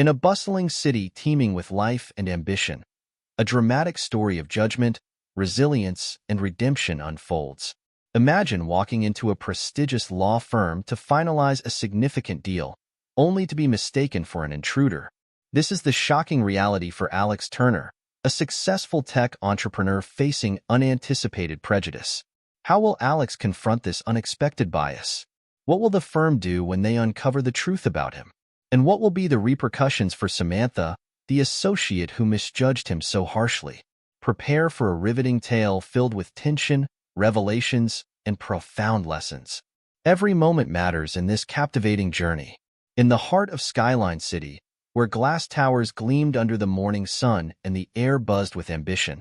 In a bustling city teeming with life and ambition, a dramatic story of judgment, resilience, and redemption unfolds. Imagine walking into a prestigious law firm to finalize a significant deal, only to be mistaken for an intruder. This is the shocking reality for Alex Turner, a successful tech entrepreneur facing unanticipated prejudice. How will Alex confront this unexpected bias? What will the firm do when they uncover the truth about him? And what will be the repercussions for Samantha, the associate who misjudged him so harshly? Prepare for a riveting tale filled with tension, revelations, and profound lessons. Every moment matters in this captivating journey. In the heart of Skyline City, where glass towers gleamed under the morning sun and the air buzzed with ambition,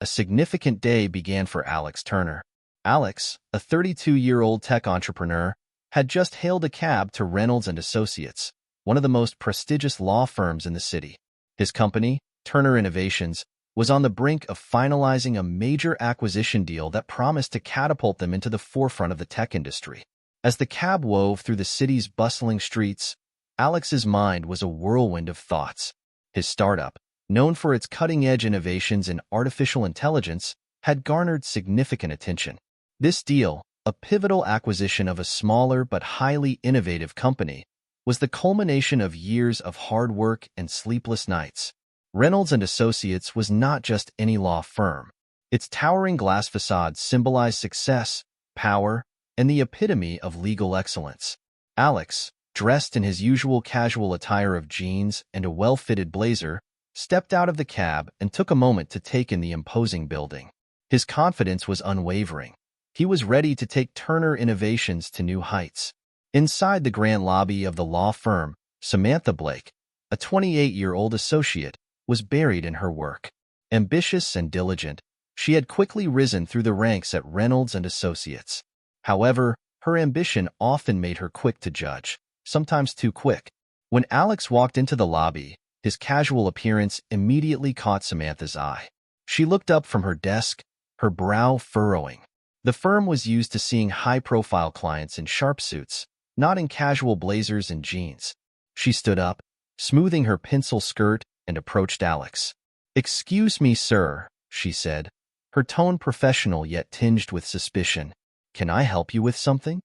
a significant day began for Alex Turner. Alex, a 32-year-old tech entrepreneur, had just hailed a cab to Reynolds and Associates, one of the most prestigious law firms in the city. His company, Turner Innovations, was on the brink of finalizing a major acquisition deal that promised to catapult them into the forefront of the tech industry. As the cab wove through the city's bustling streets, Alex's mind was a whirlwind of thoughts. His startup, known for its cutting-edge innovations in artificial intelligence, had garnered significant attention. This deal, a pivotal acquisition of a smaller but highly innovative company, was the culmination of years of hard work and sleepless nights. Reynolds and Associates was not just any law firm. Its towering glass facade symbolized success, power, and the epitome of legal excellence. Alex, dressed in his usual casual attire of jeans and a well-fitted blazer, stepped out of the cab and took a moment to take in the imposing building. His confidence was unwavering. He was ready to take Turner Innovations to new heights. Inside the grand lobby of the law firm, Samantha Blake, a 28-year-old associate, was buried in her work. Ambitious and diligent, she had quickly risen through the ranks at Reynolds and Associates. However, her ambition often made her quick to judge, sometimes too quick. When Alex walked into the lobby, his casual appearance immediately caught Samantha's eye. She looked up from her desk, her brow furrowing. The firm was used to seeing high-profile clients in sharp suits, not in casual blazers and jeans. She stood up, smoothing her pencil skirt, and approached Alex. "Excuse me, sir," she said, her tone professional yet tinged with suspicion. "Can I help you with something?"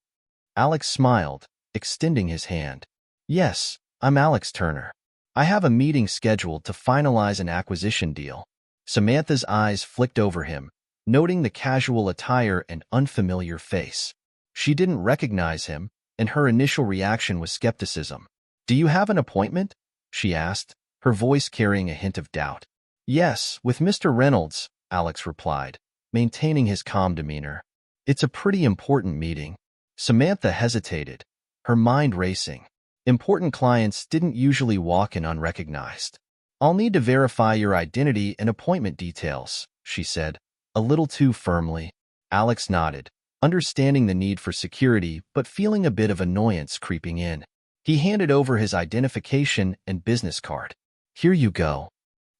Alex smiled, extending his hand. "Yes, I'm Alex Turner. I have a meeting scheduled to finalize an acquisition deal." Samantha's eyes flicked over him, noting the casual attire and unfamiliar face. She didn't recognize him, and her initial reaction was skepticism. "Do you have an appointment?" she asked, her voice carrying a hint of doubt. "Yes, with Mr. Reynolds," Alex replied, maintaining his calm demeanor. "It's a pretty important meeting." Samantha hesitated, her mind racing. Important clients didn't usually walk in unrecognized. "I'll need to verify your identity and appointment details," she said, a little too firmly. Alex nodded, understanding the need for security but feeling a bit of annoyance creeping in. He handed over his identification and business card. "Here you go."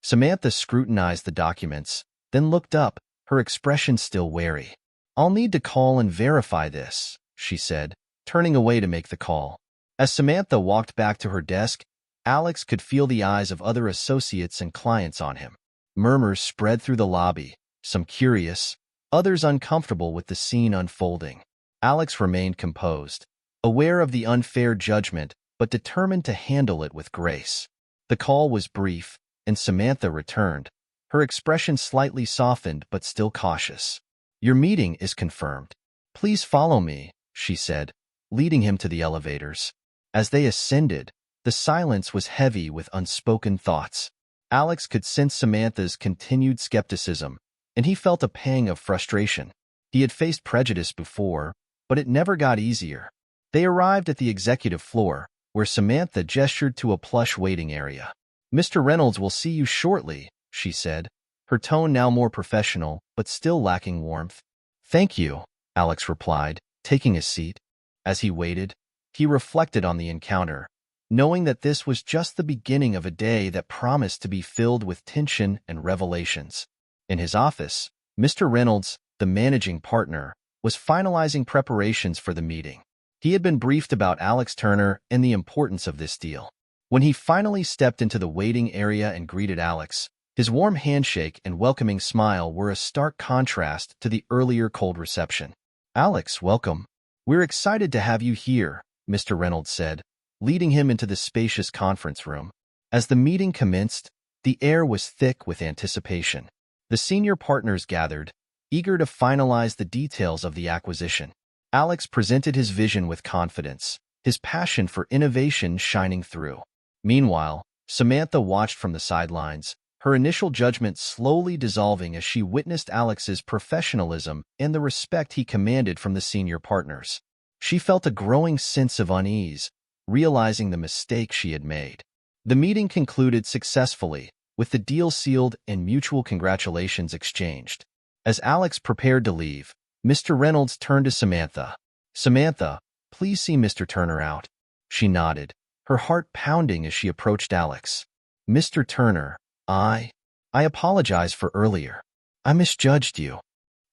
Samantha scrutinized the documents, then looked up, her expression still wary. "I'll need to call and verify this," she said, turning away to make the call. As Samantha walked back to her desk, Alex could feel the eyes of other associates and clients on him. Murmurs spread through the lobby, some curious, others uncomfortable with the scene unfolding. Alex remained composed, aware of the unfair judgment, but determined to handle it with grace. The call was brief, and Samantha returned, her expression slightly softened but still cautious. "Your meeting is confirmed. Please follow me," she said, leading him to the elevators. As they ascended, the silence was heavy with unspoken thoughts. Alex could sense Samantha's continued skepticism, and he felt a pang of frustration. He had faced prejudice before, but it never got easier. They arrived at the executive floor, where Samantha gestured to a plush waiting area. "Mr. Reynolds will see you shortly," she said, her tone now more professional, but still lacking warmth. "Thank you," Alex replied, taking a seat. As he waited, he reflected on the encounter, knowing that this was just the beginning of a day that promised to be filled with tension and revelations. In his office, Mr. Reynolds, the managing partner, was finalizing preparations for the meeting. He had been briefed about Alex Turner and the importance of this deal. When he finally stepped into the waiting area and greeted Alex, his warm handshake and welcoming smile were a stark contrast to the earlier cold reception. "Alex, welcome. We're excited to have you here," Mr. Reynolds said, leading him into the spacious conference room. As the meeting commenced, the air was thick with anticipation. The senior partners gathered, eager to finalize the details of the acquisition. Alex presented his vision with confidence, his passion for innovation shining through. Meanwhile, Samantha watched from the sidelines, her initial judgment slowly dissolving as she witnessed Alex's professionalism and the respect he commanded from the senior partners. She felt a growing sense of unease, realizing the mistake she had made. The meeting concluded successfully, with the deal sealed and mutual congratulations exchanged. As Alex prepared to leave, Mr. Reynolds turned to Samantha. "Samantha, please see Mr. Turner out." She nodded, her heart pounding as she approached Alex. "Mr. Turner, I apologize for earlier. I misjudged you."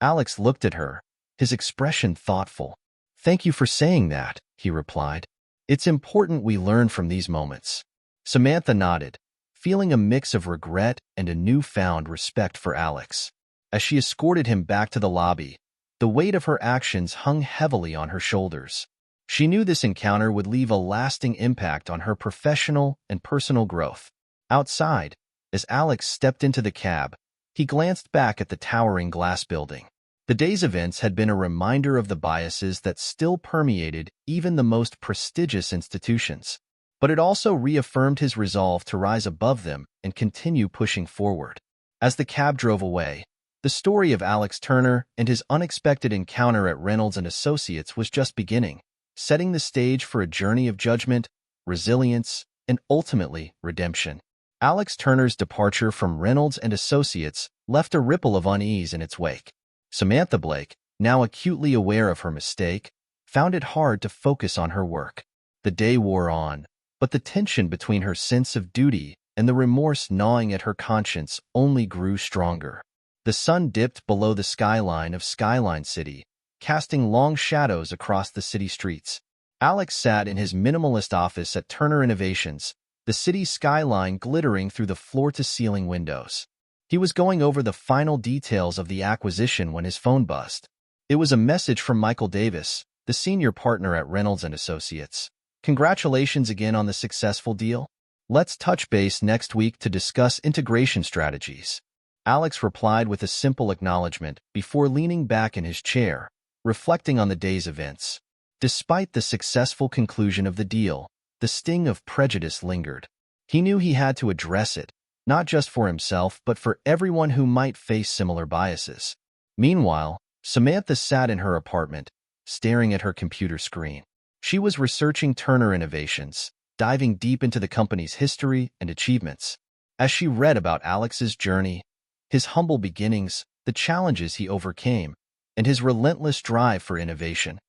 Alex looked at her, his expression thoughtful. "Thank you for saying that," he replied. "It's important we learn from these moments." Samantha nodded, feeling a mix of regret and a newfound respect for Alex. As she escorted him back to the lobby, the weight of her actions hung heavily on her shoulders. She knew this encounter would leave a lasting impact on her professional and personal growth. Outside, as Alex stepped into the cab, he glanced back at the towering glass building. The day's events had been a reminder of the biases that still permeated even the most prestigious institutions. But it also reaffirmed his resolve to rise above them and continue pushing forward. As the cab drove away, the story of Alex Turner and his unexpected encounter at Reynolds and Associates was just beginning, setting the stage for a journey of judgment, resilience, and ultimately redemption. Alex Turner's departure from Reynolds and Associates left a ripple of unease in its wake. Samantha Blake, now acutely aware of her mistake, found it hard to focus on her work. The day wore on, but the tension between her sense of duty and the remorse gnawing at her conscience only grew stronger. The sun dipped below the skyline of Skyline City, casting long shadows across the city streets. Alex sat in his minimalist office at Turner Innovations, the city's skyline glittering through the floor-to-ceiling windows. He was going over the final details of the acquisition when his phone buzzed. It was a message from Michael Davis, the senior partner at Reynolds and Associates. "Congratulations again on the successful deal. Let's touch base next week to discuss integration strategies." Alex replied with a simple acknowledgement before leaning back in his chair, reflecting on the day's events. Despite the successful conclusion of the deal, the sting of prejudice lingered. He knew he had to address it, not just for himself but for everyone who might face similar biases. Meanwhile, Samantha sat in her apartment, staring at her computer screen. She was researching Turner Innovations, diving deep into the company's history and achievements. As she read about Alex's journey, his humble beginnings, the challenges he overcame, and his relentless drive for innovation,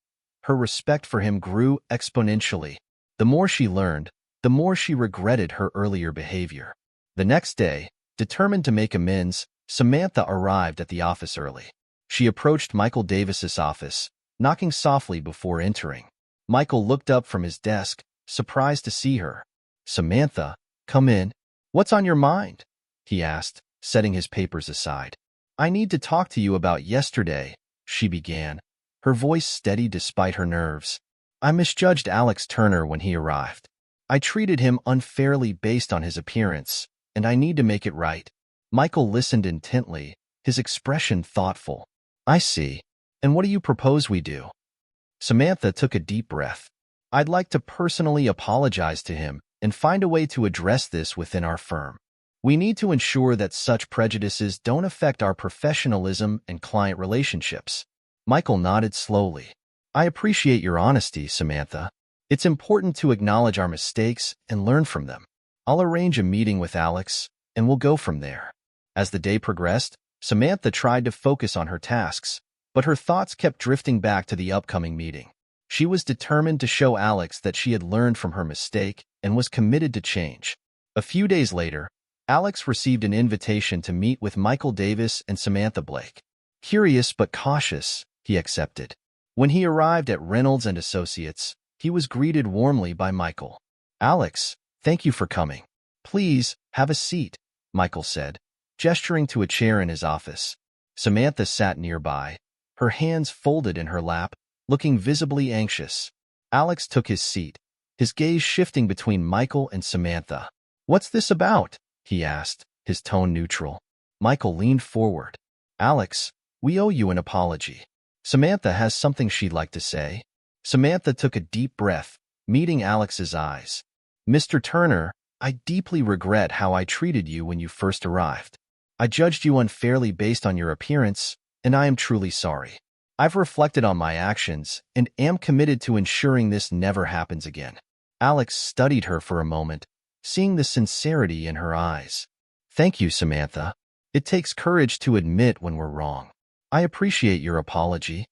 her respect for him grew exponentially. The more she learned, the more she regretted her earlier behavior. The next day, determined to make amends, Samantha arrived at the office early. She approached Michael Davis's office, knocking softly before entering. Michael looked up from his desk, surprised to see her. "Samantha, come in. What's on your mind?" he asked, setting his papers aside. "I need to talk to you about yesterday," she began, her voice steady despite her nerves. "I misjudged Alex Turner when he arrived. I treated him unfairly based on his appearance, and I need to make it right." Michael listened intently, his expression thoughtful. "I see. And what do you propose we do?" Samantha took a deep breath. "I'd like to personally apologize to him and find a way to address this within our firm. We need to ensure that such prejudices don't affect our professionalism and client relationships." Michael nodded slowly. "I appreciate your honesty, Samantha. It's important to acknowledge our mistakes and learn from them. I'll arrange a meeting with Alex, and we'll go from there." As the day progressed, Samantha tried to focus on her tasks, but her thoughts kept drifting back to the upcoming meeting. She was determined to show Alex that she had learned from her mistake and was committed to change. A few days later, Alex received an invitation to meet with Michael Davis and Samantha Blake. Curious but cautious, he accepted. When he arrived at Reynolds and Associates, he was greeted warmly by Michael. "Alex, Thank you for coming. Please, have a seat, Michael said, gesturing to a chair in his office. Samantha sat nearby, her hands folded in her lap, looking visibly anxious. Alex took his seat, his gaze shifting between Michael and Samantha. "What's this about?" he asked, his tone neutral. Michael leaned forward. "Alex, we owe you an apology. Samantha has something she'd like to say." Samantha took a deep breath, meeting Alex's eyes. "Mr. Turner, I deeply regret how I treated you when you first arrived. I judged you unfairly based on your appearance, and I am truly sorry. I've reflected on my actions and am committed to ensuring this never happens again." Alex studied her for a moment, seeing the sincerity in her eyes. "Thank you, Samantha. It takes courage to admit when we're wrong. I appreciate your apology."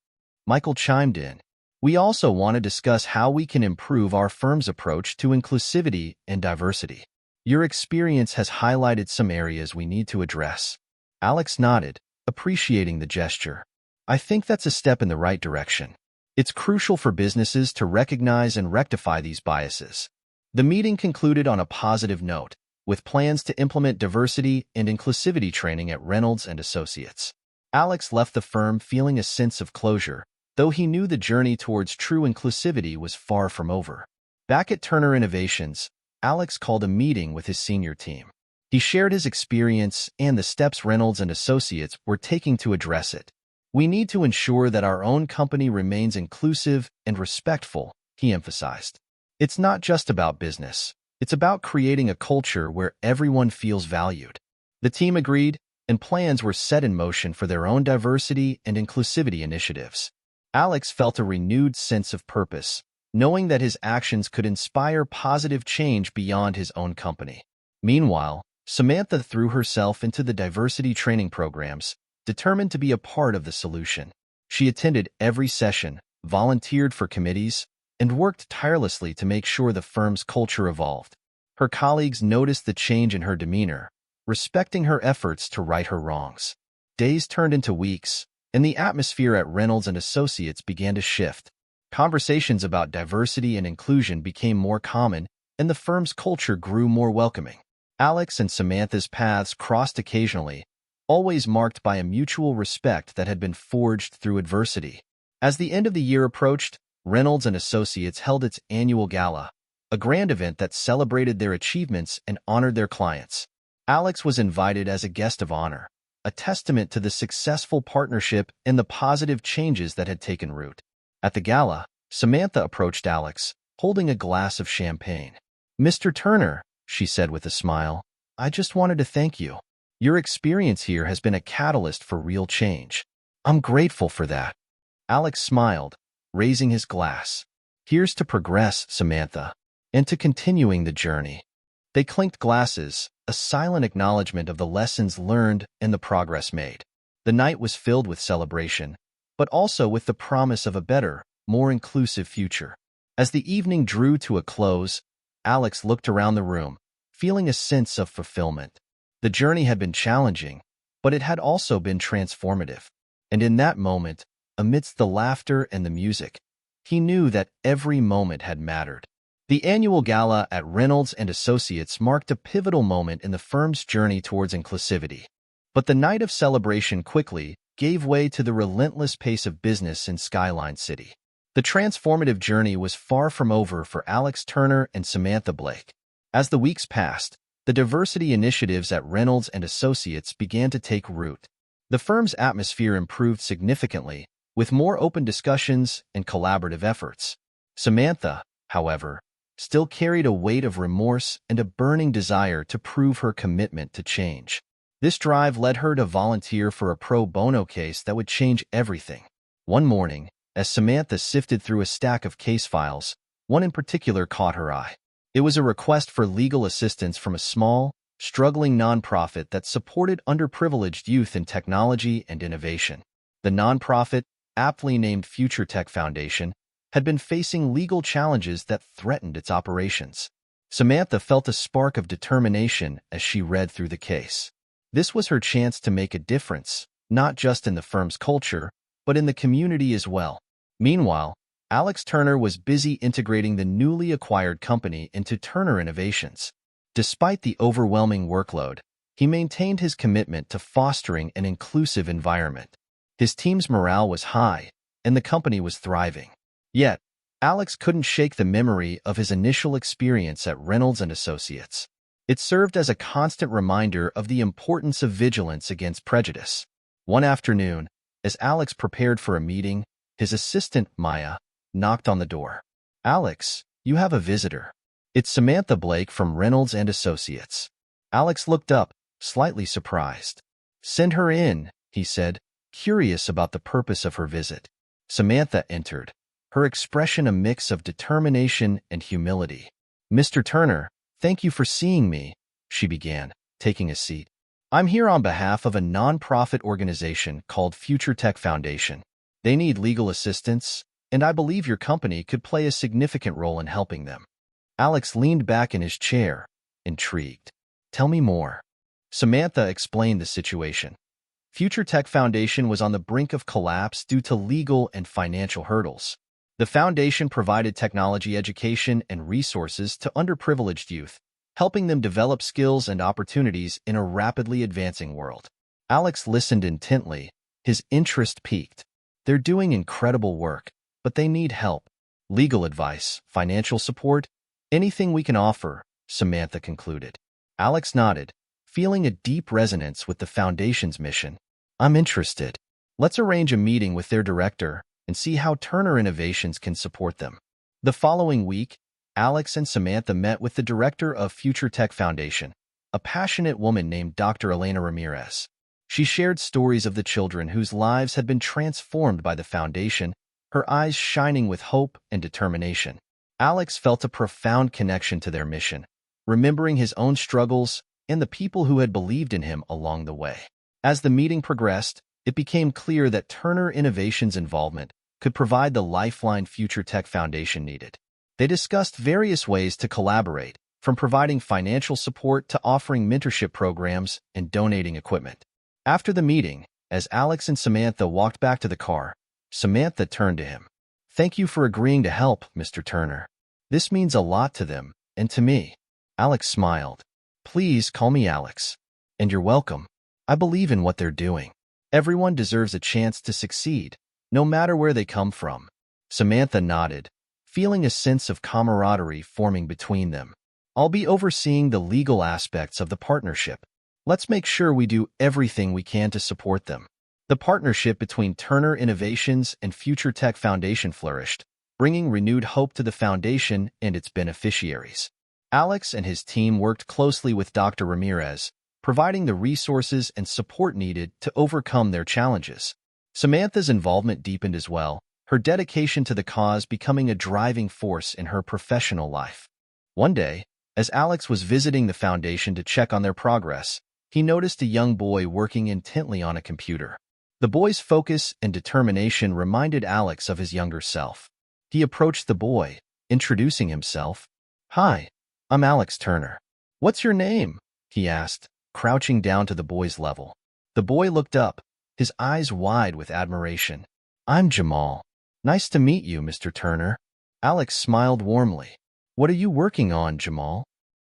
Michael chimed in. "We also want to discuss how we can improve our firm's approach to inclusivity and diversity. Your experience has highlighted some areas we need to address." Alex nodded, appreciating the gesture. "I think that's a step in the right direction. It's crucial for businesses to recognize and rectify these biases." The meeting concluded on a positive note, with plans to implement diversity and inclusivity training at Reynolds and Associates. Alex left the firm feeling a sense of closure, though he knew the journey towards true inclusivity was far from over. Back at Turner Innovations, Alex called a meeting with his senior team. He shared his experience and the steps Reynolds and Associates were taking to address it. "We need to ensure that our own company remains inclusive and respectful," he emphasized. "It's not just about business. It's about creating a culture where everyone feels valued." The team agreed, and plans were set in motion for their own diversity and inclusivity initiatives. Alex felt a renewed sense of purpose, knowing that his actions could inspire positive change beyond his own company. Meanwhile, Samantha threw herself into the diversity training programs, determined to be a part of the solution. She attended every session, volunteered for committees, and worked tirelessly to make sure the firm's culture evolved. Her colleagues noticed the change in her demeanor, respecting her efforts to right her wrongs. Days turned into weeks, and the atmosphere at Reynolds and Associates began to shift. Conversations about diversity and inclusion became more common, and the firm's culture grew more welcoming. Alex and Samantha's paths crossed occasionally, always marked by a mutual respect that had been forged through adversity. As the end of the year approached, Reynolds and Associates held its annual gala, a grand event that celebrated their achievements and honored their clients. Alex was invited as a guest of honor, a testament to the successful partnership and the positive changes that had taken root. At the gala, Samantha approached Alex, holding a glass of champagne. "Mr. Turner," she said with a smile, "I just wanted to thank you. Your experience here has been a catalyst for real change. I'm grateful for that." Alex smiled, raising his glass. "Here's to progress, Samantha, and to continuing the journey." They clinked glasses, a silent acknowledgement of the lessons learned and the progress made. The night was filled with celebration, but also with the promise of a better, more inclusive future. As the evening drew to a close, Alex looked around the room, feeling a sense of fulfillment. The journey had been challenging, but it had also been transformative. And in that moment, amidst the laughter and the music, he knew that every moment had mattered. The annual gala at Reynolds and Associates marked a pivotal moment in the firm's journey towards inclusivity. But the night of celebration quickly gave way to the relentless pace of business in Skyline City. The transformative journey was far from over for Alex Turner and Samantha Blake. As the weeks passed, the diversity initiatives at Reynolds and Associates began to take root. The firm's atmosphere improved significantly, with more open discussions and collaborative efforts. Samantha, however, still carried a weight of remorse and a burning desire to prove her commitment to change. This drive led her to volunteer for a pro bono case that would change everything. One morning, as Samantha sifted through a stack of case files, one in particular caught her eye. It was a request for legal assistance from a small, struggling nonprofit that supported underprivileged youth in technology and innovation. The nonprofit, aptly named Future Tech Foundation, had been facing legal challenges that threatened its operations. Samantha felt a spark of determination as she read through the case. This was her chance to make a difference, not just in the firm's culture, but in the community as well. Meanwhile, Alex Turner was busy integrating the newly acquired company into Turner Innovations. Despite the overwhelming workload, he maintained his commitment to fostering an inclusive environment. His team's morale was high, and the company was thriving. Yet, Alex couldn't shake the memory of his initial experience at Reynolds and Associates. It served as a constant reminder of the importance of vigilance against prejudice. One afternoon, as Alex prepared for a meeting, his assistant, Maya, knocked on the door. "Alex, you have a visitor. It's Samantha Blake from Reynolds and Associates." Alex looked up, slightly surprised. "Send her in," he said, curious about the purpose of her visit. Samantha entered, her expression a mix of determination and humility. "Mr. Turner, thank you for seeing me," she began, taking a seat. "I'm here on behalf of a nonprofit organization called Future Tech Foundation. They need legal assistance, and I believe your company could play a significant role in helping them." Alex leaned back in his chair, intrigued. "Tell me more." Samantha explained the situation. Future Tech Foundation was on the brink of collapse due to legal and financial hurdles. The foundation provided technology education and resources to underprivileged youth, helping them develop skills and opportunities in a rapidly advancing world. Alex listened intently, his interest piqued. "They're doing incredible work, but they need help. Legal advice, financial support, anything we can offer," Samantha concluded. Alex nodded, feeling a deep resonance with the foundation's mission. "I'm interested. Let's arrange a meeting with their director and see how Turner Innovations can support them." The following week, Alex and Samantha met with the director of Future Tech Foundation, a passionate woman named Dr. Elena Ramirez. She shared stories of the children whose lives had been transformed by the foundation, her eyes shining with hope and determination. Alex felt a profound connection to their mission, remembering his own struggles and the people who had believed in him along the way. As the meeting progressed, it became clear that Turner Innovations' involvement could provide the lifeline Future Tech Foundation needed. They discussed various ways to collaborate, from providing financial support to offering mentorship programs and donating equipment. After the meeting, as Alex and Samantha walked back to the car, Samantha turned to him. "Thank you for agreeing to help, Mr. Turner. This means a lot to them, and to me." Alex smiled. "Please call me Alex. And you're welcome. I believe in what they're doing. Everyone deserves a chance to succeed, no matter where they come from." Samantha nodded, feeling a sense of camaraderie forming between them. "I'll be overseeing the legal aspects of the partnership. Let's make sure we do everything we can to support them." The partnership between Turner Innovations and Future Tech Foundation flourished, bringing renewed hope to the foundation and its beneficiaries. Alex and his team worked closely with Dr. Ramirez, providing the resources and support needed to overcome their challenges. Samantha's involvement deepened as well, her dedication to the cause becoming a driving force in her professional life. One day, as Alex was visiting the foundation to check on their progress, he noticed a young boy working intently on a computer. The boy's focus and determination reminded Alex of his younger self. He approached the boy, introducing himself. "Hi, I'm Alex Turner. What's your name?" he asked, crouching down to the boy's level. The boy looked up, his eyes wide with admiration. "I'm Jamal. Nice to meet you, Mr. Turner." Alex smiled warmly. "What are you working on, Jamal?"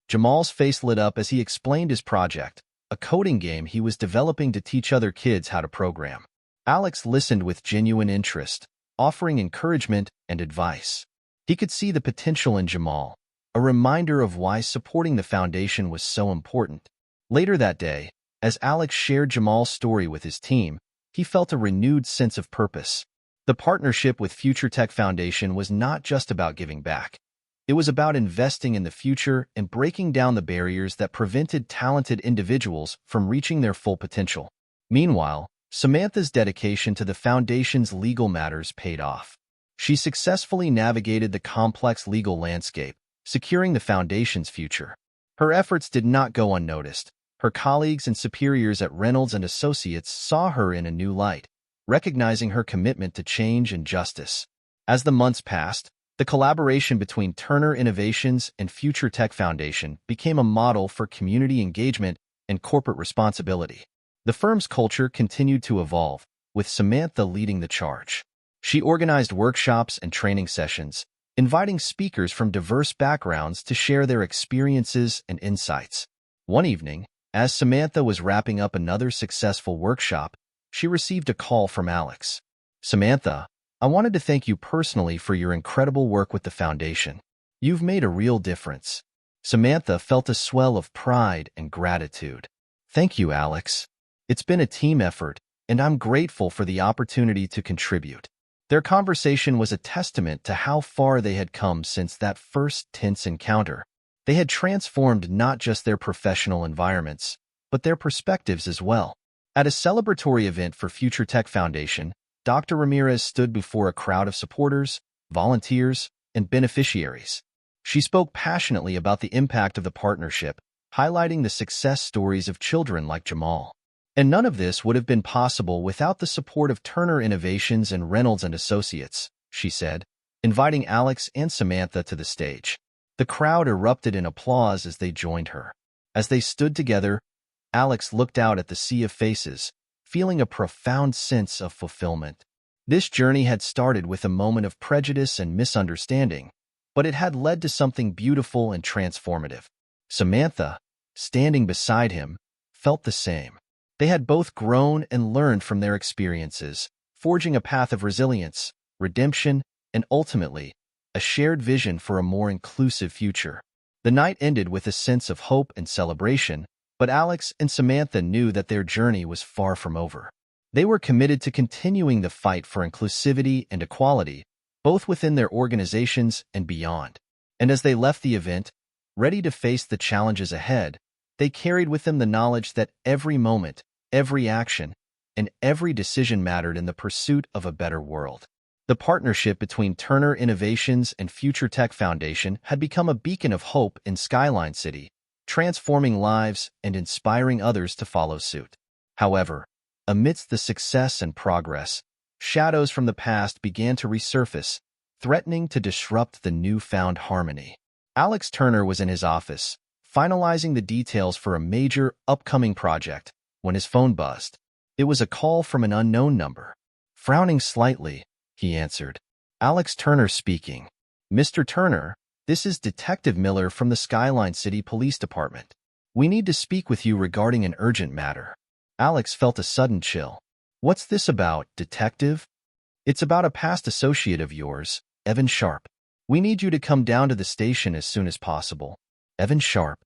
Jamal's face lit up as he explained his project, a coding game he was developing to teach other kids how to program. Alex listened with genuine interest, offering encouragement and advice. He could see the potential in Jamal, a reminder of why supporting the foundation was so important. Later that day, as Alex shared Jamal's story with his team, he felt a renewed sense of purpose. The partnership with Future Tech Foundation was not just about giving back. It was about investing in the future and breaking down the barriers that prevented talented individuals from reaching their full potential. Meanwhile, Samantha's dedication to the foundation's legal matters paid off. She successfully navigated the complex legal landscape, securing the foundation's future. Her efforts did not go unnoticed. Her colleagues and superiors at Reynolds and Associates saw her in a new light, recognizing her commitment to change and justice. As the months passed, the collaboration between Turner Innovations and Future Tech Foundation became a model for community engagement and corporate responsibility. The firm's culture continued to evolve, with Samantha leading the charge. She organized workshops and training sessions, inviting speakers from diverse backgrounds to share their experiences and insights. One evening, as Samantha was wrapping up another successful workshop, she received a call from Alex. "Samantha, I wanted to thank you personally for your incredible work with the foundation. You've made a real difference." Samantha felt a swell of pride and gratitude. "Thank you, Alex. It's been a team effort, and I'm grateful for the opportunity to contribute." Their conversation was a testament to how far they had come since that first tense encounter. They had transformed not just their professional environments, but their perspectives as well. At a celebratory event for Future Tech Foundation, Dr. Ramirez stood before a crowd of supporters, volunteers, and beneficiaries. She spoke passionately about the impact of the partnership, highlighting the success stories of children like Jamal. And none of this would have been possible without the support of Turner Innovations and Reynolds and Associates, she said, inviting Alex and Samantha to the stage. The crowd erupted in applause as they joined her. As they stood together, Alex looked out at the sea of faces, feeling a profound sense of fulfillment. This journey had started with a moment of prejudice and misunderstanding, but it had led to something beautiful and transformative. Samantha, standing beside him, felt the same. They had both grown and learned from their experiences, forging a path of resilience, redemption, and ultimately, a shared vision for a more inclusive future. The night ended with a sense of hope and celebration, but Alex and Samantha knew that their journey was far from over. They were committed to continuing the fight for inclusivity and equality, both within their organizations and beyond. And as they left the event, ready to face the challenges ahead, they carried with them the knowledge that every moment, every action, and every decision mattered in the pursuit of a better world. The partnership between Turner Innovations and Future Tech Foundation had become a beacon of hope in Skyline City, transforming lives and inspiring others to follow suit. However, amidst the success and progress, shadows from the past began to resurface, threatening to disrupt the newfound harmony. Alex Turner was in his office, finalizing the details for a major upcoming project, when his phone buzzed. It was a call from an unknown number. Frowning slightly, he answered. "Alex Turner speaking. Mr. Turner, this is Detective Miller from the Skyline City Police Department. We need to speak with you regarding an urgent matter." Alex felt a sudden chill. "What's this about, Detective?" "It's about a past associate of yours, Evan Sharp. We need you to come down to the station as soon as possible." Evan Sharp.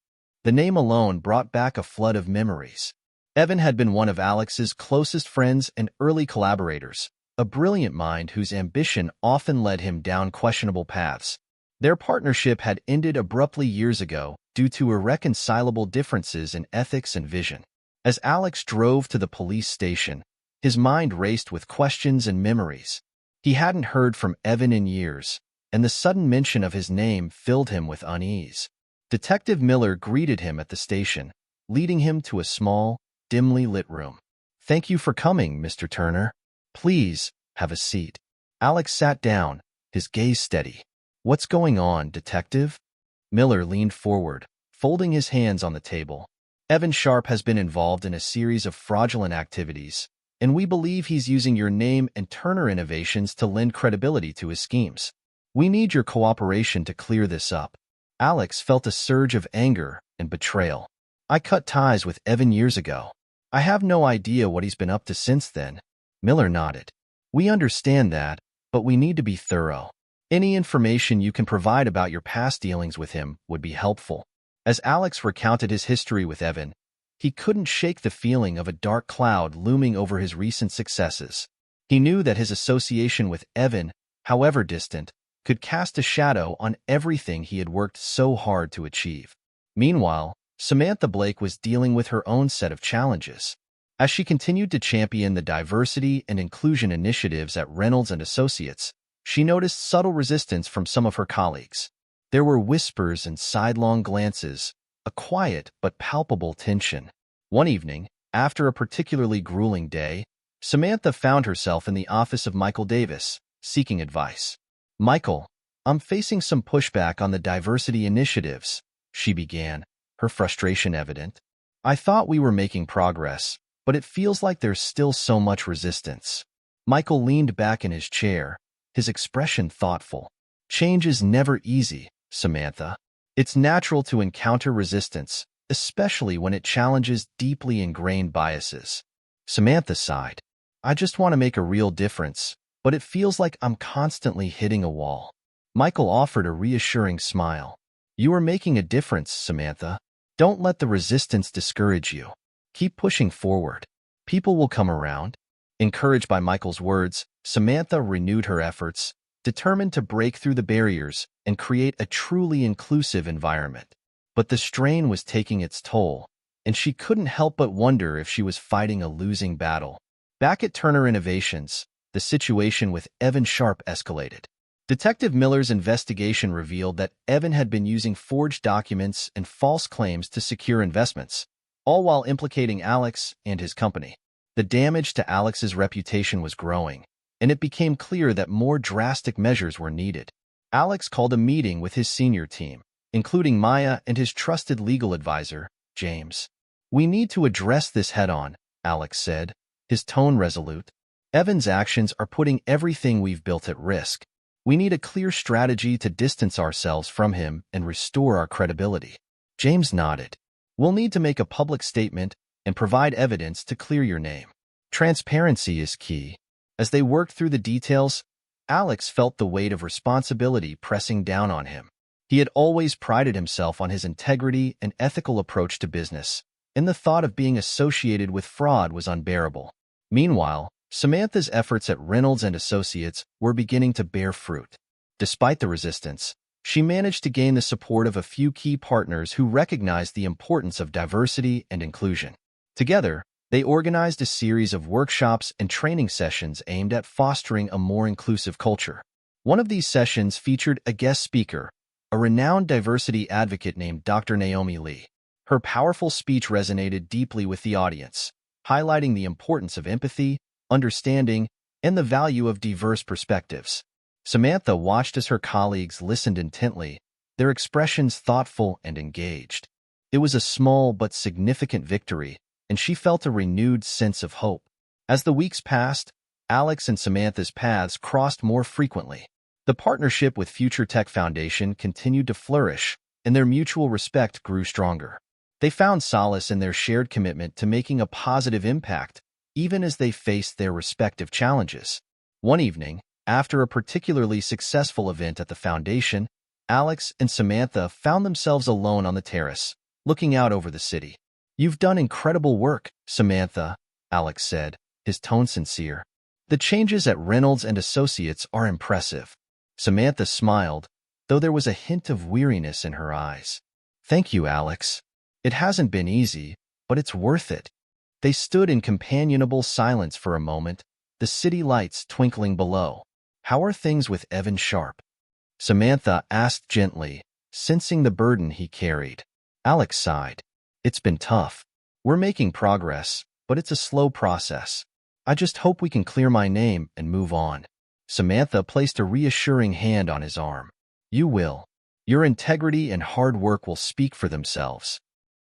The name alone brought back a flood of memories. Evan had been one of Alex's closest friends and early collaborators, a brilliant mind whose ambition often led him down questionable paths. Their partnership had ended abruptly years ago due to irreconcilable differences in ethics and vision. As Alex drove to the police station, his mind raced with questions and memories. He hadn't heard from Evan in years, and the sudden mention of his name filled him with unease. Detective Miller greeted him at the station, leading him to a small, dimly lit room. "Thank you for coming, Mr. Turner. Please, have a seat." Alex sat down, his gaze steady. "What's going on, Detective?" Miller leaned forward, folding his hands on the table. "Evan Sharp has been involved in a series of fraudulent activities, and we believe he's using your name and Turner Innovations to lend credibility to his schemes. We need your cooperation to clear this up." Alex felt a surge of anger and betrayal. "I cut ties with Evan years ago. I have no idea what he's been up to since then." Miller nodded. "We understand that, but we need to be thorough. Any information you can provide about your past dealings with him would be helpful." As Alex recounted his history with Evan, he couldn't shake the feeling of a dark cloud looming over his recent successes. He knew that his association with Evan, however distant, could cast a shadow on everything he had worked so hard to achieve. Meanwhile, Samantha Blake was dealing with her own set of challenges. As she continued to champion the diversity and inclusion initiatives at Reynolds and Associates, she noticed subtle resistance from some of her colleagues. There were whispers and sidelong glances, a quiet but palpable tension. One evening, after a particularly grueling day, Samantha found herself in the office of Michael Davis, seeking advice. "Michael, I'm facing some pushback on the diversity initiatives," she began, her frustration evident. "I thought we were making progress, but it feels like there's still so much resistance." Michael leaned back in his chair, his expression thoughtful. Change is never easy, Samantha. It's natural to encounter resistance, especially when it challenges deeply ingrained biases. Samantha sighed. I just want to make a real difference, but it feels like I'm constantly hitting a wall. Michael offered a reassuring smile. You are making a difference, Samantha. Don't let the resistance discourage you. Keep pushing forward. People will come around. Encouraged by Michael's words, Samantha renewed her efforts, determined to break through the barriers and create a truly inclusive environment. But the strain was taking its toll, and she couldn't help but wonder if she was fighting a losing battle. Back at Turner Innovations, the situation with Evan Sharp escalated. Detective Miller's investigation revealed that Evan had been using forged documents and false claims to secure investments, all while implicating Alex and his company. The damage to Alex's reputation was growing, and it became clear that more drastic measures were needed. Alex called a meeting with his senior team, including Maya and his trusted legal advisor, James. We need to address this head-on, Alex said, his tone resolute. Evan's actions are putting everything we've built at risk. We need a clear strategy to distance ourselves from him and restore our credibility. James nodded. We'll need to make a public statement and provide evidence to clear your name. Transparency is key. As they worked through the details, Alex felt the weight of responsibility pressing down on him. He had always prided himself on his integrity and ethical approach to business, and the thought of being associated with fraud was unbearable. Meanwhile, Samantha's efforts at Reynolds and Associates were beginning to bear fruit. Despite the resistance, she managed to gain the support of a few key partners who recognized the importance of diversity and inclusion. Together, they organized a series of workshops and training sessions aimed at fostering a more inclusive culture. One of these sessions featured a guest speaker, a renowned diversity advocate named Dr. Naomi Lee. Her powerful speech resonated deeply with the audience, highlighting the importance of empathy, understanding, and the value of diverse perspectives. Samantha watched as her colleagues listened intently, their expressions thoughtful and engaged. It was a small but significant victory, and she felt a renewed sense of hope. As the weeks passed, Alex and Samantha's paths crossed more frequently. The partnership with Future Tech Foundation continued to flourish, and their mutual respect grew stronger. They found solace in their shared commitment to making a positive impact, even as they faced their respective challenges. One evening, after a particularly successful event at the foundation, Alex and Samantha found themselves alone on the terrace, looking out over the city. You've done incredible work, Samantha, Alex said, his tone sincere. The changes at Reynolds and Associates are impressive. Samantha smiled, though there was a hint of weariness in her eyes. Thank you, Alex. It hasn't been easy, but it's worth it. They stood in companionable silence for a moment, the city lights twinkling below. How are things with Evan Sharp? Samantha asked gently, sensing the burden he carried. Alex sighed. It's been tough. We're making progress, but it's a slow process. I just hope we can clear my name and move on. Samantha placed a reassuring hand on his arm. You will. Your integrity and hard work will speak for themselves.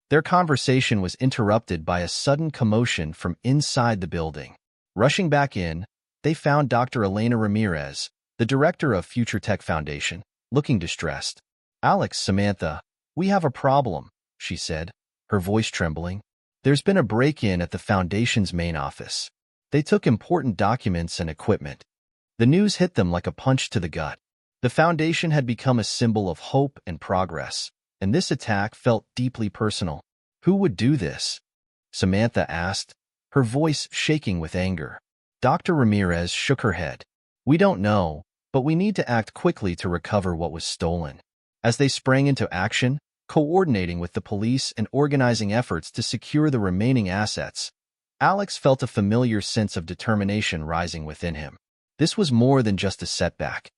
Their conversation was interrupted by a sudden commotion from inside the building. Rushing back in, they found Dr. Elena Ramirez, the director of Future Tech Foundation, looking distressed. Alex, Samantha, we have a problem, she said, her voice trembling. There's been a break-in at the foundation's main office. They took important documents and equipment. The news hit them like a punch to the gut. The foundation had become a symbol of hope and progress, and this attack felt deeply personal. Who would do this? Samantha asked, her voice shaking with anger. Dr. Ramirez shook her head. We don't know, but we need to act quickly to recover what was stolen. As they sprang into action, coordinating with the police and organizing efforts to secure the remaining assets, Alex felt a familiar sense of determination rising within him. This was more than just a setback.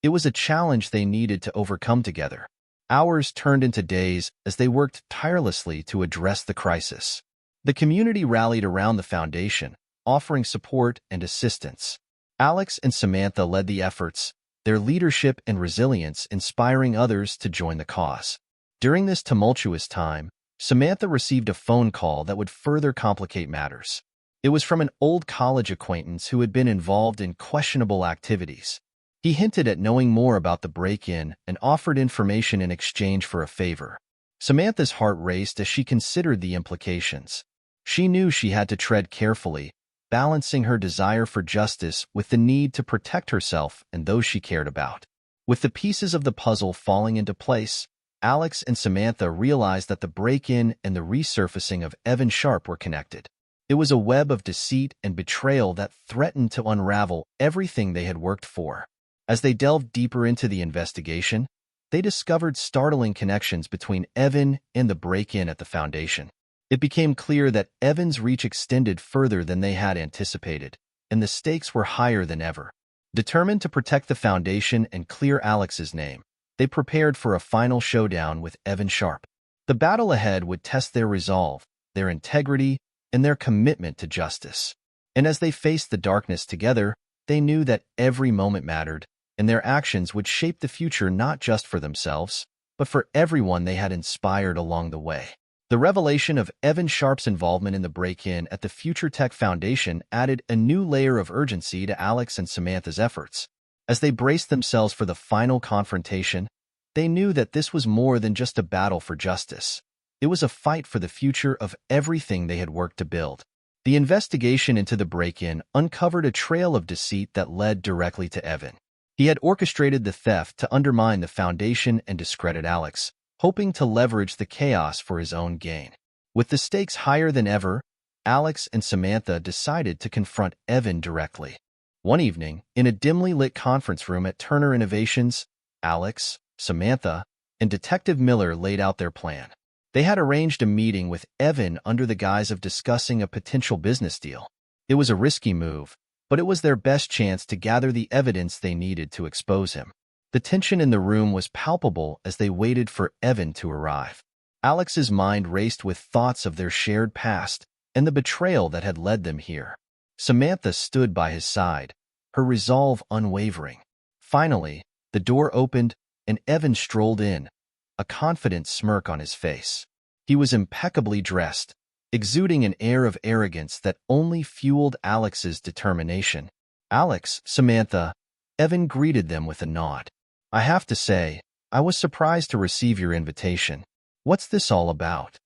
It was a challenge they needed to overcome together. Hours turned into days as they worked tirelessly to address the crisis. The community rallied around the foundation, offering support and assistance. Alex and Samantha led the efforts, their leadership and resilience inspiring others to join the cause. During this tumultuous time, Samantha received a phone call that would further complicate matters. It was from an old college acquaintance who had been involved in questionable activities. He hinted at knowing more about the break-in and offered information in exchange for a favor. Samantha's heart raced as she considered the implications. She knew she had to tread carefully, balancing her desire for justice with the need to protect herself and those she cared about. With the pieces of the puzzle falling into place, Alex and Samantha realized that the break-in and the resurfacing of Evan Sharp were connected. It was a web of deceit and betrayal that threatened to unravel everything they had worked for. As they delved deeper into the investigation, they discovered startling connections between Evan and the break-in at the foundation. It became clear that Evan's reach extended further than they had anticipated, and the stakes were higher than ever. Determined to protect the foundation and clear Alex's name, they prepared for a final showdown with Evan Sharp. The battle ahead would test their resolve, their integrity, and their commitment to justice. And as they faced the darkness together, they knew that every moment mattered, and their actions would shape the future not just for themselves, but for everyone they had inspired along the way. The revelation of Evan Sharp's involvement in the break-in at the Future Tech Foundation added a new layer of urgency to Alex and Samantha's efforts. As they braced themselves for the final confrontation, they knew that this was more than just a battle for justice. It was a fight for the future of everything they had worked to build. The investigation into the break-in uncovered a trail of deceit that led directly to Evan. He had orchestrated the theft to undermine the foundation and discredit Alex, hoping to leverage the chaos for his own gain. With the stakes higher than ever, Alex and Samantha decided to confront Evan directly. One evening, in a dimly lit conference room at Turner Innovations, Alex, Samantha, and Detective Miller laid out their plan. They had arranged a meeting with Evan under the guise of discussing a potential business deal. It was a risky move, but it was their best chance to gather the evidence they needed to expose him. The tension in the room was palpable as they waited for Evan to arrive. Alex's mind raced with thoughts of their shared past and the betrayal that had led them here. Samantha stood by his side, her resolve unwavering. Finally, the door opened and Evan strolled in, a confident smirk on his face. He was impeccably dressed, exuding an air of arrogance that only fueled Alex's determination. "Alex, Samantha," Evan greeted them with a nod. "I have to say, I was surprised to receive your invitation. What's this all about?"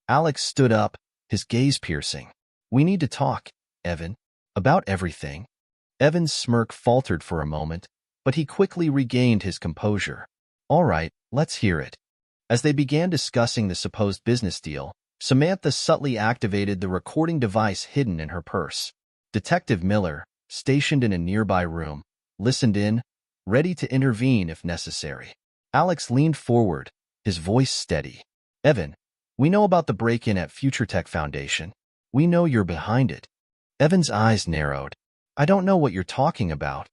Alex stood up, his gaze piercing. "We need to talk, Evan. About everything." Evan's smirk faltered for a moment, but he quickly regained his composure. "All right, let's hear it." As they began discussing the supposed business deal, Samantha subtly activated the recording device hidden in her purse. Detective Miller, stationed in a nearby room, listened in, ready to intervene if necessary. Alex leaned forward, his voice steady. "Evan, we know about the break-in at Future Tech Foundation. We know you're behind it." Evan's eyes narrowed. "I don't know what you're talking about."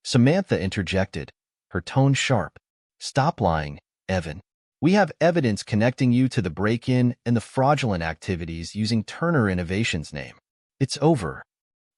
Samantha interjected, her tone sharp. "Stop lying, Evan. We have evidence connecting you to the break-in and the fraudulent activities using Turner Innovations' name. It's over."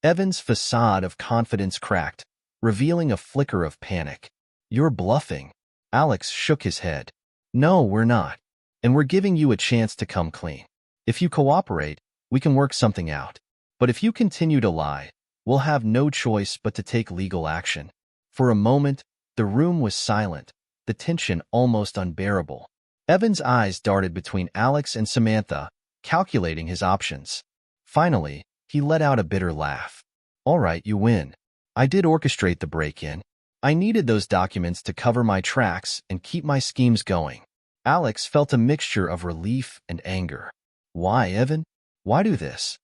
Evan's facade of confidence cracked, revealing a flicker of panic. "You're bluffing." Alex shook his head. "No, we're not. And we're giving you a chance to come clean. If you cooperate, we can work something out. But if you continue to lie, we'll have no choice but to take legal action." For a moment, the room was silent, the tension almost unbearable. Evan's eyes darted between Alex and Samantha, calculating his options. Finally, he let out a bitter laugh. "All right, you win. I did orchestrate the break-in. I needed those documents to cover my tracks and keep my schemes going." Alex felt a mixture of relief and anger. "Why, Evan? Why do this?"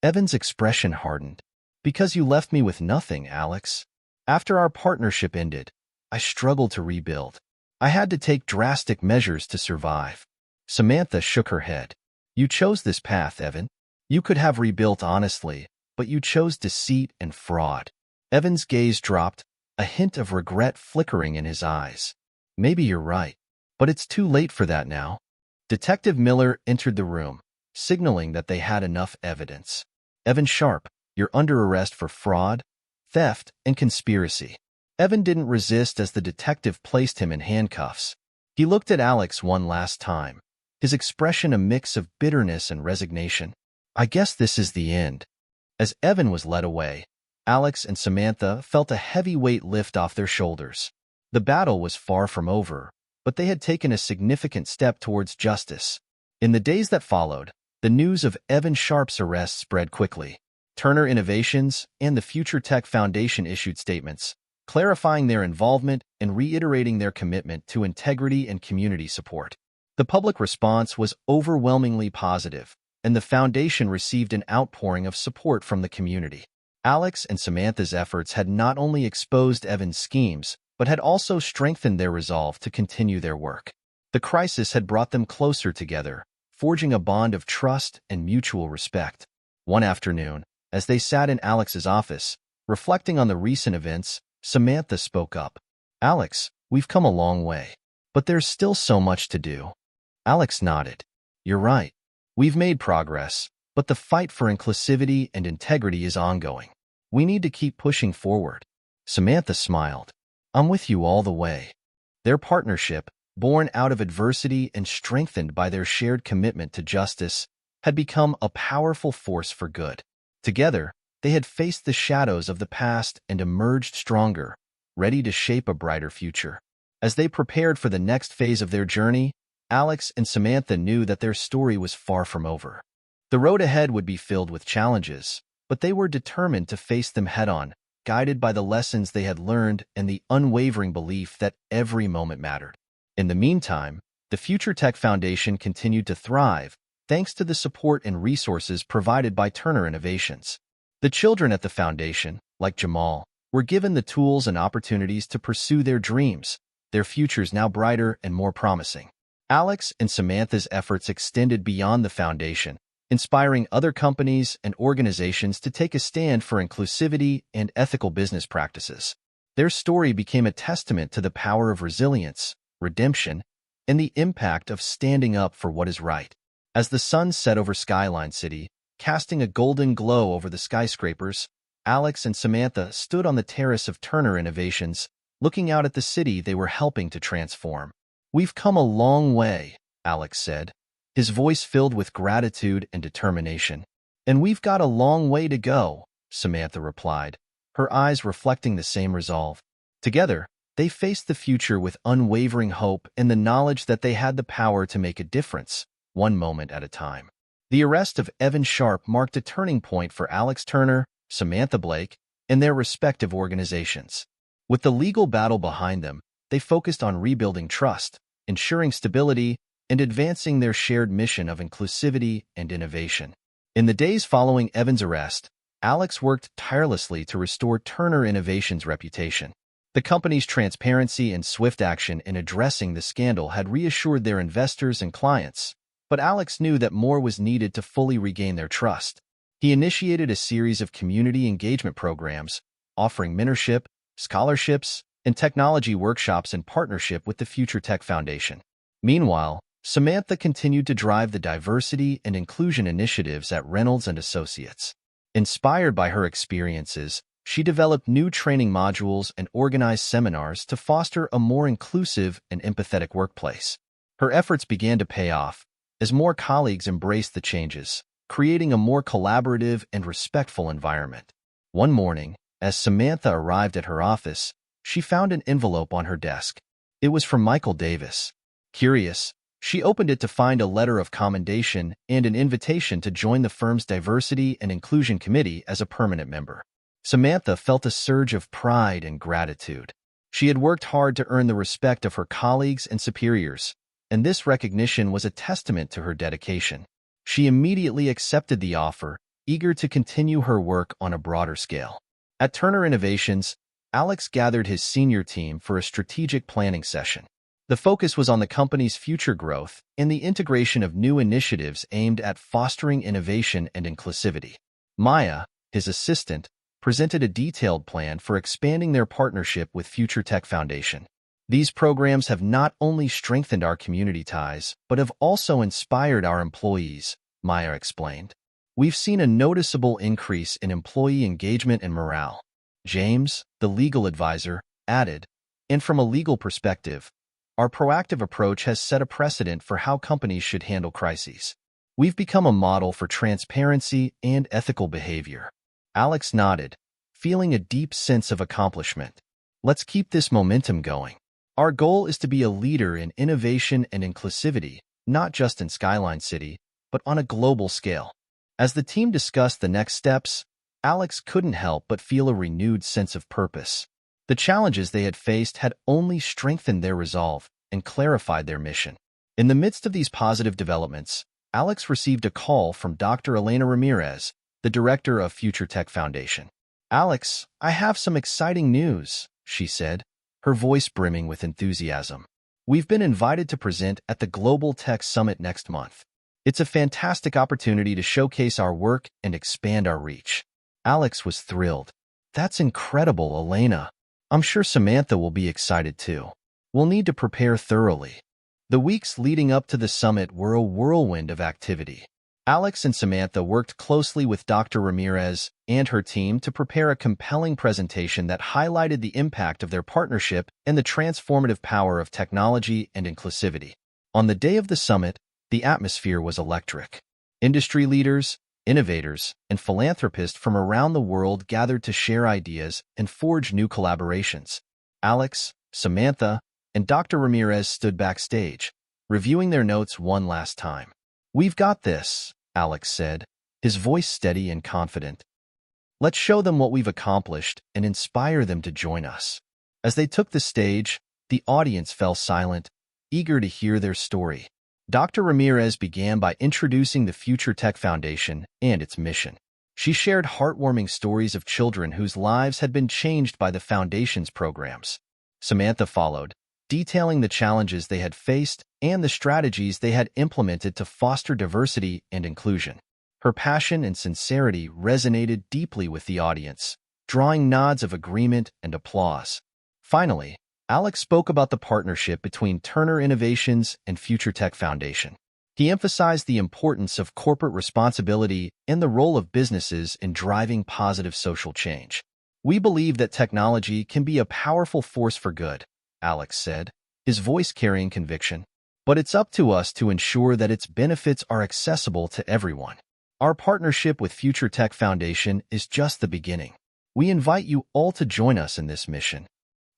Evan's expression hardened. "Because you left me with nothing, Alex. After our partnership ended, I struggled to rebuild. I had to take drastic measures to survive." Samantha shook her head. "You chose this path, Evan. You could have rebuilt honestly, but you chose deceit and fraud." Evan's gaze dropped, a hint of regret flickering in his eyes. "Maybe you're right, but it's too late for that now." Detective Miller entered the room, signaling that they had enough evidence. "Evan Sharp, you're under arrest for fraud, theft, and conspiracy." Evan didn't resist as the detective placed him in handcuffs. He looked at Alex one last time, his expression a mix of bitterness and resignation. "I guess this is the end." As Evan was led away, Alex and Samantha felt a heavy weight lift off their shoulders. The battle was far from over, but they had taken a significant step towards justice. In the days that followed, the news of Evan Sharp's arrest spread quickly. Turner Innovations and the Future Tech Foundation issued statements, clarifying their involvement and reiterating their commitment to integrity and community support. The public response was overwhelmingly positive, and the foundation received an outpouring of support from the community. Alex and Samantha's efforts had not only exposed Evan's schemes, but had also strengthened their resolve to continue their work. The crisis had brought them closer together, forging a bond of trust and mutual respect. One afternoon, as they sat in Alex's office, reflecting on the recent events, Samantha spoke up. "Alex, we've come a long way, but there's still so much to do." Alex nodded. "You're right. We've made progress, but the fight for inclusivity and integrity is ongoing. We need to keep pushing forward." Samantha smiled. "I'm with you all the way." Their partnership, born out of adversity and strengthened by their shared commitment to justice, had become a powerful force for good. Together, they had faced the shadows of the past and emerged stronger, ready to shape a brighter future. As they prepared for the next phase of their journey, Alex and Samantha knew that their story was far from over. The road ahead would be filled with challenges, but they were determined to face them head-on, guided by the lessons they had learned and the unwavering belief that every moment mattered. In the meantime, the Future Tech Foundation continued to thrive, thanks to the support and resources provided by Turner Innovations. The children at the foundation, like Jamal, were given the tools and opportunities to pursue their dreams, their futures now brighter and more promising. Alex and Samantha's efforts extended beyond the foundation, inspiring other companies and organizations to take a stand for inclusivity and ethical business practices. Their story became a testament to the power of resilience, redemption, and the impact of standing up for what is right. As the sun set over Skyline City, casting a golden glow over the skyscrapers, Alex and Samantha stood on the terrace of Turner Innovations, looking out at the city they were helping to transform. "We've come a long way," Alex said, his voice filled with gratitude and determination. "And we've got a long way to go," Samantha replied, her eyes reflecting the same resolve. Together, they faced the future with unwavering hope and the knowledge that they had the power to make a difference, one moment at a time. The arrest of Evan Sharp marked a turning point for Alex Turner, Samantha Blake, and their respective organizations. With the legal battle behind them, they focused on rebuilding trust, ensuring stability, and advancing their shared mission of inclusivity and innovation. In the days following Evan's arrest, Alex worked tirelessly to restore Turner Innovations' reputation. The company's transparency and swift action in addressing the scandal had reassured their investors and clients, but Alex knew that more was needed to fully regain their trust. He initiated a series of community engagement programs, offering mentorship, scholarships, and technology workshops in partnership with the Future Tech Foundation. Meanwhile, Samantha continued to drive the diversity and inclusion initiatives at Reynolds and Associates. Inspired by her experiences, she developed new training modules and organized seminars to foster a more inclusive and empathetic workplace. Her efforts began to pay off, as more colleagues embraced the changes, creating a more collaborative and respectful environment. One morning, as Samantha arrived at her office, she found an envelope on her desk. It was from Michael Davis. Curious, she opened it to find a letter of commendation and an invitation to join the firm's Diversity and Inclusion Committee as a permanent member. Samantha felt a surge of pride and gratitude. She had worked hard to earn the respect of her colleagues and superiors, and this recognition was a testament to her dedication. She immediately accepted the offer, eager to continue her work on a broader scale. At Turner Innovations, Alex gathered his senior team for a strategic planning session. The focus was on the company's future growth and the integration of new initiatives aimed at fostering innovation and inclusivity. Maya, his assistant, presented a detailed plan for expanding their partnership with Future Tech Foundation. These programs have not only strengthened our community ties, but have also inspired our employees, Maya explained. "We've seen a noticeable increase in employee engagement and morale," James, the legal advisor, added. "And from a legal perspective, our proactive approach has set a precedent for how companies should handle crises. We've become a model for transparency and ethical behavior." Alex nodded, feeling a deep sense of accomplishment. Let's keep this momentum going. Our goal is to be a leader in innovation and inclusivity, not just in Skyline City, but on a global scale. As the team discussed the next steps, Alex couldn't help but feel a renewed sense of purpose. The challenges they had faced had only strengthened their resolve and clarified their mission. In the midst of these positive developments, Alex received a call from Dr. Elena Ramirez, the director of Future Tech Foundation. "Alex, I have some exciting news," she said, her voice brimming with enthusiasm. "We've been invited to present at the Global Tech Summit next month. It's a fantastic opportunity to showcase our work and expand our reach." Alex was thrilled. "That's incredible, Elena. I'm sure Samantha will be excited too. We'll need to prepare thoroughly." The weeks leading up to the summit were a whirlwind of activity. Alex and Samantha worked closely with Dr. Ramirez and her team to prepare a compelling presentation that highlighted the impact of their partnership and the transformative power of technology and inclusivity. On the day of the summit, the atmosphere was electric. Industry leaders, innovators, and philanthropists from around the world gathered to share ideas and forge new collaborations. Alex, Samantha, and Dr. Ramirez stood backstage, reviewing their notes one last time. "We've got this," Alex said, his voice steady and confident. "Let's show them what we've accomplished and inspire them to join us." As they took the stage, the audience fell silent, eager to hear their story. Dr. Ramirez began by introducing the Future Tech Foundation and its mission. She shared heartwarming stories of children whose lives had been changed by the Foundation's programs. Samantha followed, detailing the challenges they had faced and the strategies they had implemented to foster diversity and inclusion. Her passion and sincerity resonated deeply with the audience, drawing nods of agreement and applause. Finally, Alex spoke about the partnership between Turner Innovations and Future Tech Foundation. He emphasized the importance of corporate responsibility and the role of businesses in driving positive social change. "We believe that technology can be a powerful force for good," Alex said, his voice carrying conviction. "But it's up to us to ensure that its benefits are accessible to everyone. Our partnership with Future Tech Foundation is just the beginning. We invite you all to join us in this mission."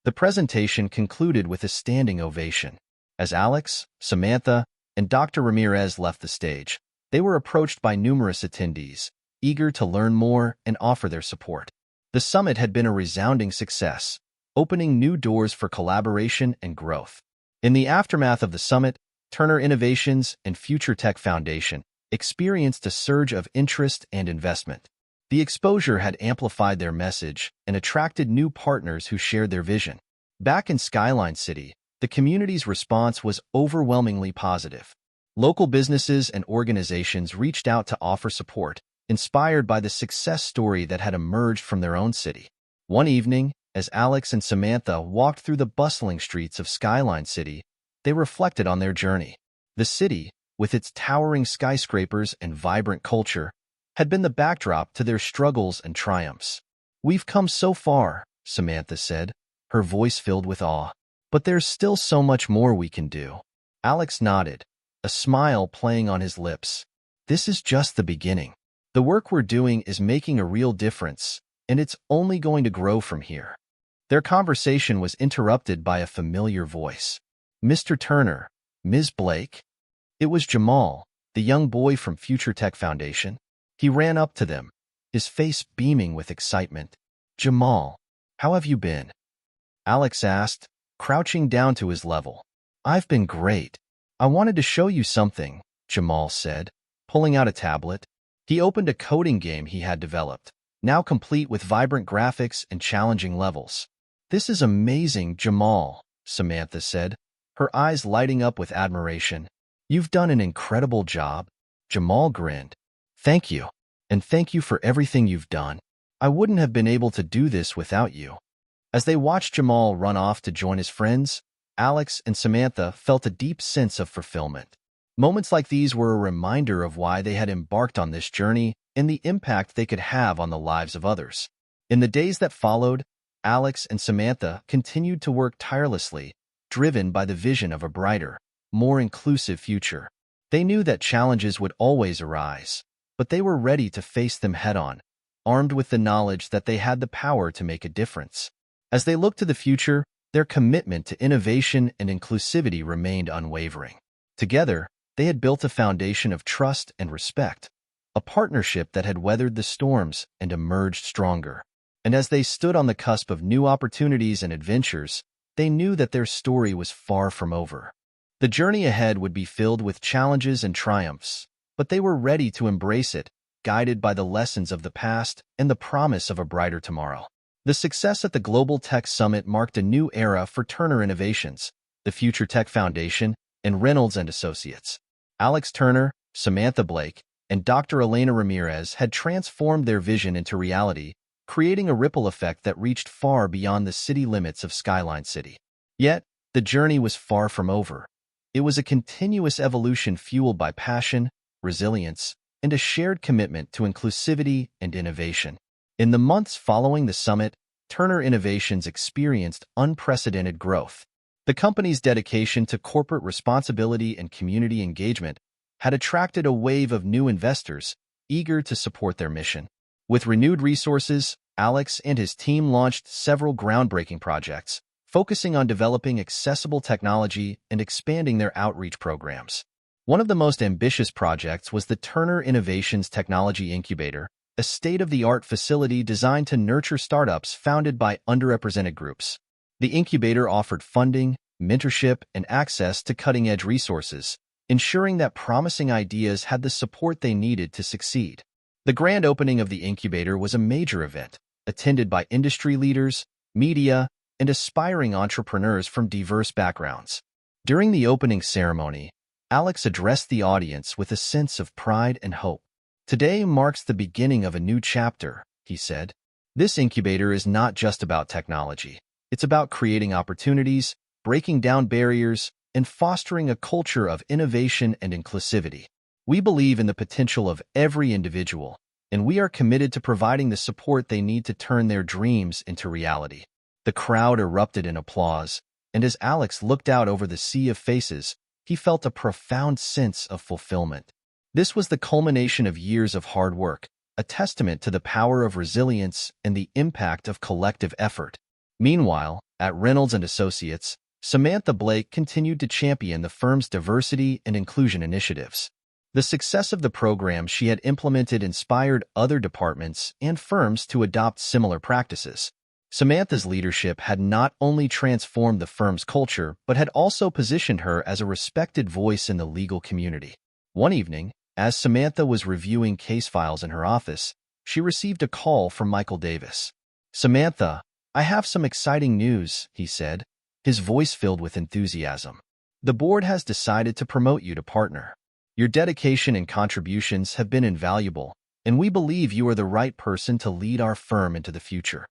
The presentation concluded with a standing ovation. As Alex, Samantha, and Dr. Ramirez left the stage, they were approached by numerous attendees, eager to learn more and offer their support. The summit had been a resounding success, opening new doors for collaboration and growth. In the aftermath of the summit, Turner Innovations and Future Tech Foundation experienced a surge of interest and investment. The exposure had amplified their message and attracted new partners who shared their vision. Back in Skyline City, the community's response was overwhelmingly positive. Local businesses and organizations reached out to offer support, inspired by the success story that had emerged from their own city. One evening, as Alex and Samantha walked through the bustling streets of Skyline City, they reflected on their journey. The city, with its towering skyscrapers and vibrant culture, had been the backdrop to their struggles and triumphs. "We've come so far," Samantha said, her voice filled with awe. "But there's still so much more we can do." Alex nodded, a smile playing on his lips. "This is just the beginning. The work we're doing is making a real difference, and it's only going to grow from here." Their conversation was interrupted by a familiar voice. "Mr. Turner, Ms. Blake?" It was Jamal, the young boy from Future Tech Foundation. He ran up to them, his face beaming with excitement. "Jamal, how have you been?" Alex asked, crouching down to his level. "I've been great. I wanted to show you something," Jamal said, pulling out a tablet. He opened a coding game he had developed, now complete with vibrant graphics and challenging levels. "This is amazing, Jamal," Samantha said, her eyes lighting up with admiration. "You've done an incredible job." Jamal grinned. "Thank you, and thank you for everything you've done. I wouldn't have been able to do this without you." As they watched Jamal run off to join his friends, Alex and Samantha felt a deep sense of fulfillment. Moments like these were a reminder of why they had embarked on this journey and the impact they could have on the lives of others. In the days that followed, Alex and Samantha continued to work tirelessly, driven by the vision of a brighter, more inclusive future. They knew that challenges would always arise, but they were ready to face them head-on, armed with the knowledge that they had the power to make a difference. As they looked to the future, their commitment to innovation and inclusivity remained unwavering. Together, they had built a foundation of trust and respect, a partnership that had weathered the storms and emerged stronger. And as they stood on the cusp of new opportunities and adventures, they knew that their story was far from over. The journey ahead would be filled with challenges and triumphs, but they were ready to embrace it, guided by the lessons of the past and the promise of a brighter tomorrow. The success at the Global Tech Summit marked a new era for Turner Innovations, the Future Tech Foundation, and Reynolds and Associates. Alex Turner, Samantha Blake, and Dr. Elena Ramirez had transformed their vision into reality, creating a ripple effect that reached far beyond the city limits of Skyline City. Yet, the journey was far from over. It was a continuous evolution fueled by passion, resilience, and a shared commitment to inclusivity and innovation. In the months following the summit, Turner Innovations experienced unprecedented growth. The company's dedication to corporate responsibility and community engagement had attracted a wave of new investors eager to support their mission. With renewed resources, Alex and his team launched several groundbreaking projects, focusing on developing accessible technology and expanding their outreach programs. One of the most ambitious projects was the Turner Innovations Technology Incubator, a state-of-the-art facility designed to nurture startups founded by underrepresented groups. The incubator offered funding, mentorship, and access to cutting-edge resources, ensuring that promising ideas had the support they needed to succeed. The grand opening of the incubator was a major event, attended by industry leaders, media, and aspiring entrepreneurs from diverse backgrounds. During the opening ceremony, Alex addressed the audience with a sense of pride and hope. "Today marks the beginning of a new chapter," he said. "This incubator is not just about technology. It's about creating opportunities, breaking down barriers, and fostering a culture of innovation and inclusivity. We believe in the potential of every individual, and we are committed to providing the support they need to turn their dreams into reality." The crowd erupted in applause, and as Alex looked out over the sea of faces, he felt a profound sense of fulfillment. This was the culmination of years of hard work, a testament to the power of resilience and the impact of collective effort. Meanwhile, at Reynolds and Associates, Samantha Blake continued to champion the firm's diversity and inclusion initiatives. The success of the program she had implemented inspired other departments and firms to adopt similar practices. Samantha's leadership had not only transformed the firm's culture, but had also positioned her as a respected voice in the legal community. One evening, as Samantha was reviewing case files in her office, she received a call from Michael Davis. "Samantha, I have some exciting news," he said, his voice filled with enthusiasm. "The board has decided to promote you to partner. Your dedication and contributions have been invaluable, and we believe you are the right person to lead our firm into the future."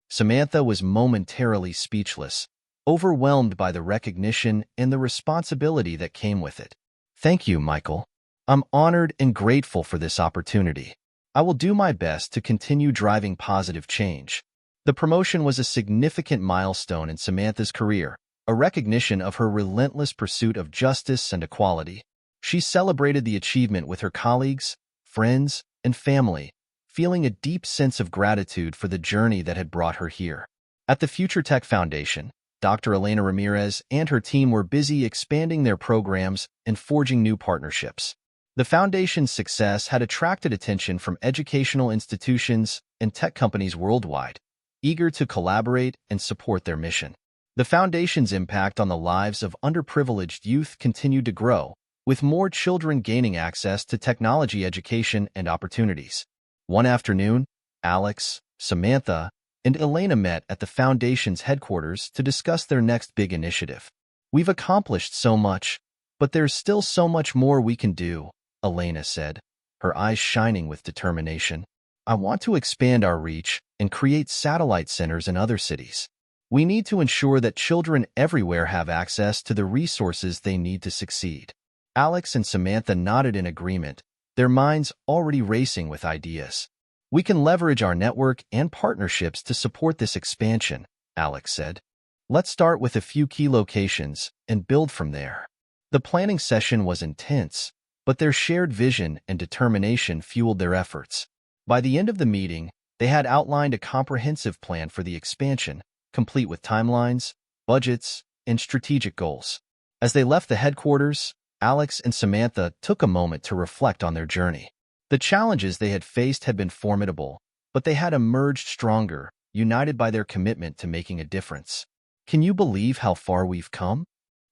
Samantha was momentarily speechless, overwhelmed by the recognition and the responsibility that came with it. "Thank you, Michael. I'm honored and grateful for this opportunity. I will do my best to continue driving positive change." The promotion was a significant milestone in Samantha's career, a recognition of her relentless pursuit of justice and equality. She celebrated the achievement with her colleagues, friends, and family, feeling a deep sense of gratitude for the journey that had brought her here. At the Future Tech Foundation, Dr. Elena Ramirez and her team were busy expanding their programs and forging new partnerships. The foundation's success had attracted attention from educational institutions and tech companies worldwide, eager to collaborate and support their mission. The foundation's impact on the lives of underprivileged youth continued to grow, with more children gaining access to technology education and opportunities. One afternoon, Alex, Samantha, and Elena met at the foundation's headquarters to discuss their next big initiative. "We've accomplished so much, but there's still so much more we can do," Elena said, her eyes shining with determination. "I want to expand our reach and create satellite centers in other cities. We need to ensure that children everywhere have access to the resources they need to succeed." Alex and Samantha nodded in agreement, their minds already racing with ideas. "We can leverage our network and partnerships to support this expansion," Alex said. "Let's start with a few key locations and build from there." The planning session was intense, but their shared vision and determination fueled their efforts. By the end of the meeting, They had outlined a comprehensive plan for the expansion, complete with timelines, budgets, and strategic goals. As they left the headquarters, Alex and Samantha took a moment to reflect on their journey. The challenges they had faced had been formidable, but they had emerged stronger, united by their commitment to making a difference. "Can you believe how far we've come?"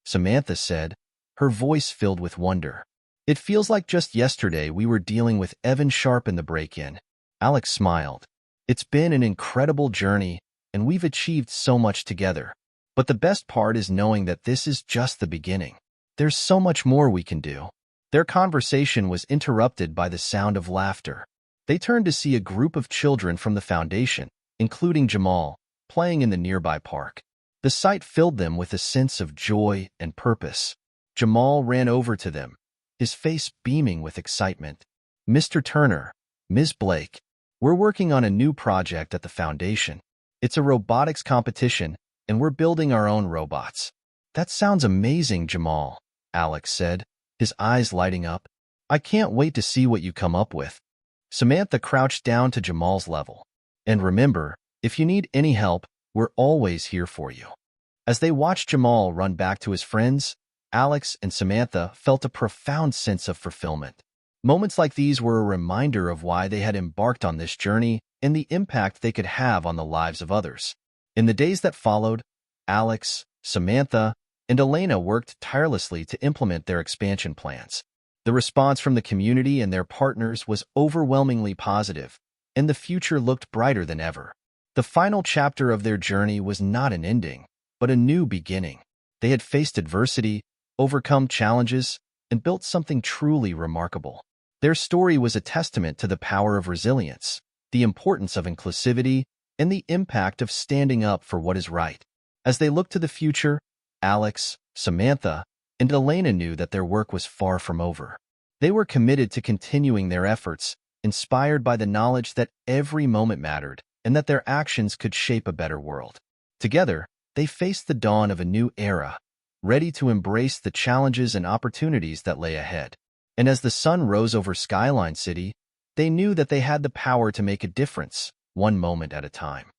Samantha said, her voice filled with wonder. "It feels like just yesterday we were dealing with Evan Sharp in the break-in." Alex smiled. "It's been an incredible journey, and we've achieved so much together. But the best part is knowing that this is just the beginning. There's so much more we can do." Their conversation was interrupted by the sound of laughter. They turned to see a group of children from the foundation, including Jamal, playing in the nearby park. The sight filled them with a sense of joy and purpose. Jamal ran over to them, his face beaming with excitement. "Mr. Turner, Ms. Blake, we're working on a new project at the foundation. It's a robotics competition, and we're building our own robots." "That sounds amazing, Jamal," Alex said, his eyes lighting up. "I can't wait to see what you come up with." Samantha crouched down to Jamal's level. "And remember, if you need any help, we're always here for you." As they watched Jamal run back to his friends, Alex and Samantha felt a profound sense of fulfillment. Moments like these were a reminder of why they had embarked on this journey and the impact they could have on the lives of others. In the days that followed, Alex, Samantha, and Elena worked tirelessly to implement their expansion plans. The response from the community and their partners was overwhelmingly positive, and the future looked brighter than ever. The final chapter of their journey was not an ending, but a new beginning. They had faced adversity, overcome challenges, and built something truly remarkable. Their story was a testament to the power of resilience, the importance of inclusivity, and the impact of standing up for what is right. As they looked to the future, Alex, Samantha, and Elena knew that their work was far from over. They were committed to continuing their efforts, inspired by the knowledge that every moment mattered and that their actions could shape a better world. Together, they faced the dawn of a new era, ready to embrace the challenges and opportunities that lay ahead. And as the sun rose over Skyline City, they knew that they had the power to make a difference, one moment at a time.